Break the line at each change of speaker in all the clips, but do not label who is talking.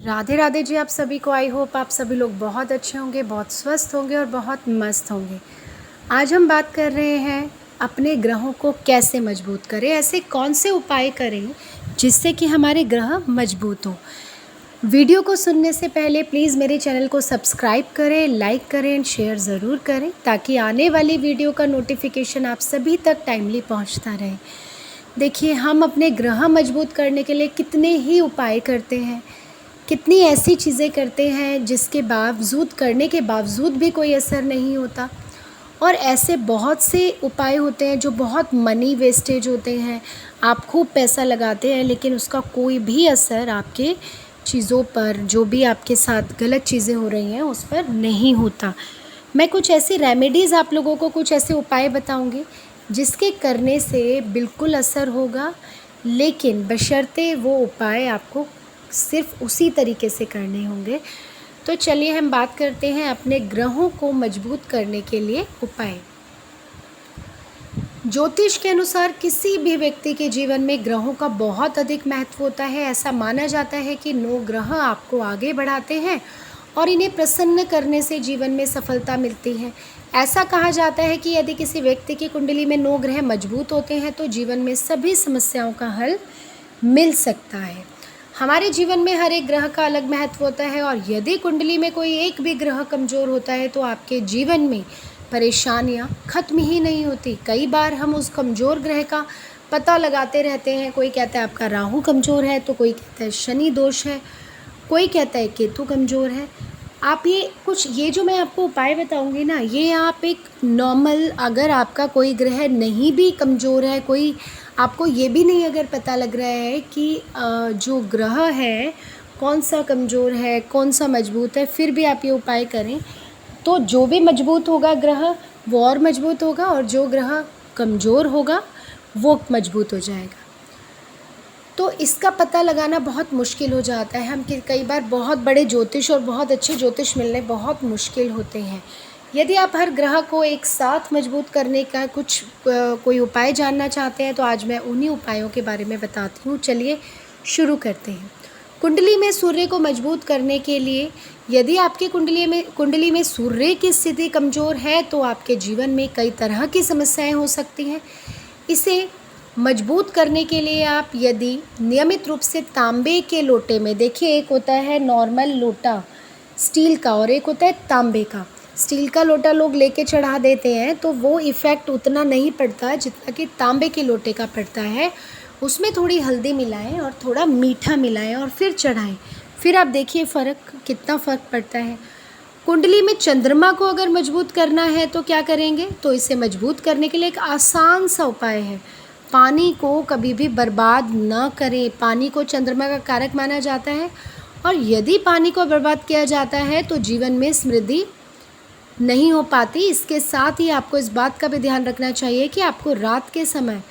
राधे राधे जी। आप सभी को आई होप आप सभी लोग बहुत अच्छे होंगे, बहुत स्वस्थ होंगे और बहुत मस्त होंगे। आज हम बात कर रहे हैं अपने ग्रहों को कैसे मजबूत करें, ऐसे कौन से उपाय करें जिससे कि हमारे ग्रह मजबूत हों। वीडियो को सुनने से पहले प्लीज़ मेरे चैनल को सब्सक्राइब करें, लाइक करें एंड शेयर ज़रूर करें ताकि आने वाली वीडियो का नोटिफिकेशन आप सभी तक टाइमली पहुंचता रहे। देखिए, हम अपने ग्रह मजबूत करने के लिए कितने ही उपाय करते हैं, कितनी ऐसी चीज़ें करते हैं जिसके करने के बावजूद भी कोई असर नहीं होता। और ऐसे बहुत से उपाय होते हैं जो बहुत मनी वेस्टेज होते हैं। आप खूब पैसा लगाते हैं लेकिन उसका कोई भी असर आपके चीज़ों पर, जो भी आपके साथ गलत चीज़ें हो रही हैं उस पर नहीं होता। मैं कुछ ऐसी रेमेडीज़ आप लोगों को, कुछ ऐसे उपाय बताऊंगी जिसके करने से बिल्कुल असर होगा, लेकिन बशर्ते वो उपाय आपको सिर्फ उसी तरीके से करने होंगे। तो चलिए हम बात करते हैं अपने ग्रहों को मजबूत करने के लिए उपाय। ज्योतिष के अनुसार किसी भी व्यक्ति के जीवन में ग्रहों का बहुत अधिक महत्व होता है। ऐसा माना जाता है कि 9 ग्रह आपको आगे बढ़ाते हैं और इन्हें प्रसन्न करने से जीवन में सफलता मिलती है। ऐसा कहा जाता है कि यदि किसी व्यक्ति की कुंडली में 9 ग्रह मजबूत होते हैं तो जीवन में सभी समस्याओं का हल मिल सकता है। हमारे जीवन में हर एक ग्रह का अलग महत्व होता है और यदि कुंडली में कोई एक भी ग्रह कमज़ोर होता है तो आपके जीवन में परेशानियां खत्म ही नहीं होती। कई बार हम उस कमज़ोर ग्रह का पता लगाते रहते हैं। कोई कहता है आपका राहु कमज़ोर है, तो कोई कहता है शनि दोष है, कोई कहता है केतु कमज़ोर है। आप ये जो मैं आपको उपाय बताऊंगी ना, ये आप एक नॉर्मल, अगर आपका कोई ग्रह नहीं भी कमज़ोर है, कोई आपको ये भी नहीं अगर पता लग रहा है कि जो ग्रह है कौन सा कमज़ोर है कौन सा मजबूत है, फिर भी आप ये उपाय करें तो जो भी मजबूत होगा ग्रह वो और मजबूत होगा और जो ग्रह कमज़ोर होगा वो मजबूत हो जाएगा। तो इसका पता लगाना बहुत मुश्किल हो जाता है। हम कई बार बहुत बड़े ज्योतिष और बहुत अच्छे ज्योतिष मिलने बहुत मुश्किल होते हैं। यदि आप हर ग्रह को एक साथ मजबूत करने का कोई उपाय जानना चाहते हैं तो आज मैं उन्हीं उपायों के बारे में बताती हूँ। चलिए शुरू करते हैं। कुंडली में सूर्य को मजबूत करने के लिए, यदि आपकी कुंडली में सूर्य की स्थिति कमज़ोर है तो आपके जीवन में कई तरह की समस्याएं हो सकती हैं। इसे मजबूत करने के लिए आप यदि नियमित रूप से तांबे के लोटे में, देखिए एक होता है नॉर्मल लोटा स्टील का और एक होता है तांबे का। स्टील का लोटा लोग लेके चढ़ा देते हैं तो वो इफ़ेक्ट उतना नहीं पड़ता जितना कि तांबे के लोटे का पड़ता है। उसमें थोड़ी हल्दी मिलाएं और थोड़ा मीठा मिलाएं और फिर चढ़ाएं, फिर आप देखिए कितना फ़र्क पड़ता है। कुंडली में चंद्रमा को अगर मजबूत करना है तो क्या करेंगे, तो इसे मजबूत करने के लिए एक आसान सा उपाय है। पानी को कभी भी बर्बाद ना करें। पानी को चंद्रमा का कारक माना जाता है और यदि पानी को बर्बाद किया जाता है तो जीवन में समृद्धि नहीं हो पाती। इसके साथ ही आपको इस बात का भी ध्यान रखना चाहिए कि आपको रात के समय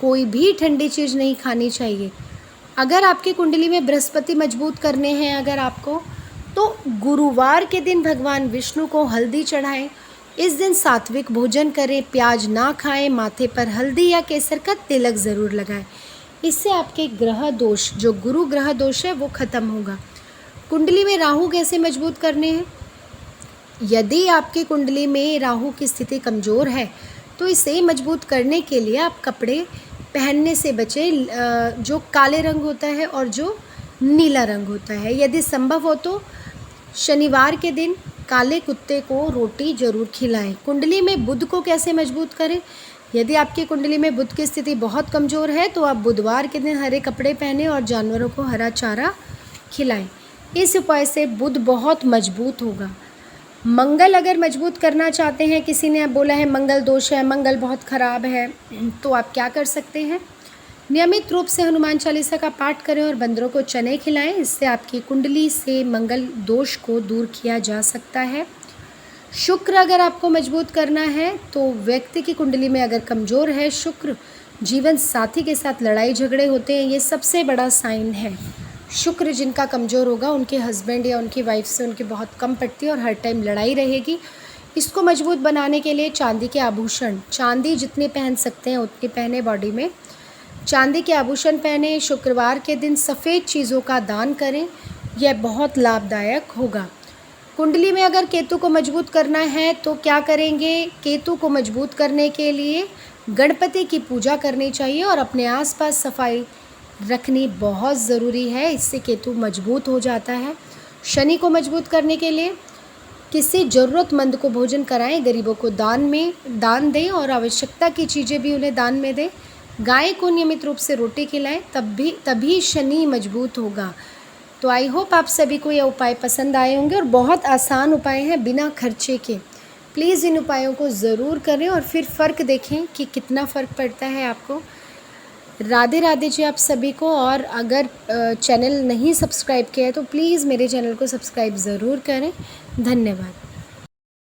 कोई भी ठंडी चीज़ नहीं खानी चाहिए। अगर आपकी कुंडली में बृहस्पति मजबूत करने हैं अगर आपको, तो गुरुवार के दिन भगवान विष्णु को हल्दी चढ़ाएं। इस दिन सात्विक भोजन करें, प्याज ना खाएं, माथे पर हल्दी या केसर का तिलक ज़रूर लगाएं। इससे आपके ग्रह दोष, जो गुरु ग्रह दोष है, वो ख़त्म होगा। कुंडली में राहु कैसे मजबूत करने हैं, यदि आपकी कुंडली में राहु की स्थिति कमज़ोर है तो इसे मजबूत करने के लिए आप कपड़े पहनने से बचें जो काले रंग होता है और जो नीला रंग होता है। यदि संभव हो तो शनिवार के दिन काले कुत्ते को रोटी ज़रूर खिलाएं। कुंडली में बुध को कैसे मजबूत करें, यदि आपकी कुंडली में बुध की स्थिति बहुत कमज़ोर है तो आप बुधवार के दिन हरे कपड़े पहने और जानवरों को हरा चारा खिलाएं। इस उपाय से बुध बहुत मजबूत होगा। मंगल अगर मजबूत करना चाहते हैं, किसी ने बोला है मंगल दोष है, मंगल बहुत ख़राब है, तो आप क्या कर सकते हैं, नियमित रूप से हनुमान चालीसा का पाठ करें और बंदरों को चने खिलाएं। इससे आपकी कुंडली से मंगल दोष को दूर किया जा सकता है। शुक्र अगर आपको मजबूत करना है तो व्यक्ति की कुंडली में अगर कमज़ोर है शुक्र, जीवन साथी के साथ लड़ाई झगड़े होते हैं, ये सबसे बड़ा साइन है। शुक्र जिनका कमज़ोर होगा उनके हस्बैंड या उनकी वाइफ से उनकी बहुत कम पड़ती है और हर टाइम लड़ाई रहेगी। इसको मजबूत बनाने के लिए चांदी के आभूषण, चांदी जितने पहन सकते हैं उतनी पहने, बॉडी में चांदी के आभूषण पहने। शुक्रवार के दिन सफ़ेद चीज़ों का दान करें यह बहुत लाभदायक होगा। कुंडली में अगर केतु को मजबूत करना है तो क्या करेंगे? केतु को मजबूत करने के लिए गणपति की पूजा करनी चाहिए और अपने आसपास सफाई रखनी बहुत ज़रूरी है, इससे केतु मजबूत हो जाता है। शनि को मजबूत करने के लिए किसी ज़रूरतमंद को भोजन कराएं, गरीबों को दान दें और आवश्यकता की चीज़ें भी उन्हें दान में दें। गाय को नियमित रूप से रोटी खिलाएं, तभी शनि मजबूत होगा। तो आई होप आप सभी को यह उपाय पसंद आए होंगे और बहुत आसान उपाय हैं बिना खर्चे के। प्लीज़ इन उपायों को ज़रूर करें और फिर फ़र्क देखें कि कितना फ़र्क पड़ता है आपको। राधे राधे जी आप सभी को। और अगर चैनल नहीं सब्सक्राइब किया है तो प्लीज़ मेरे चैनल को सब्सक्राइब ज़रूर करें। धन्यवाद।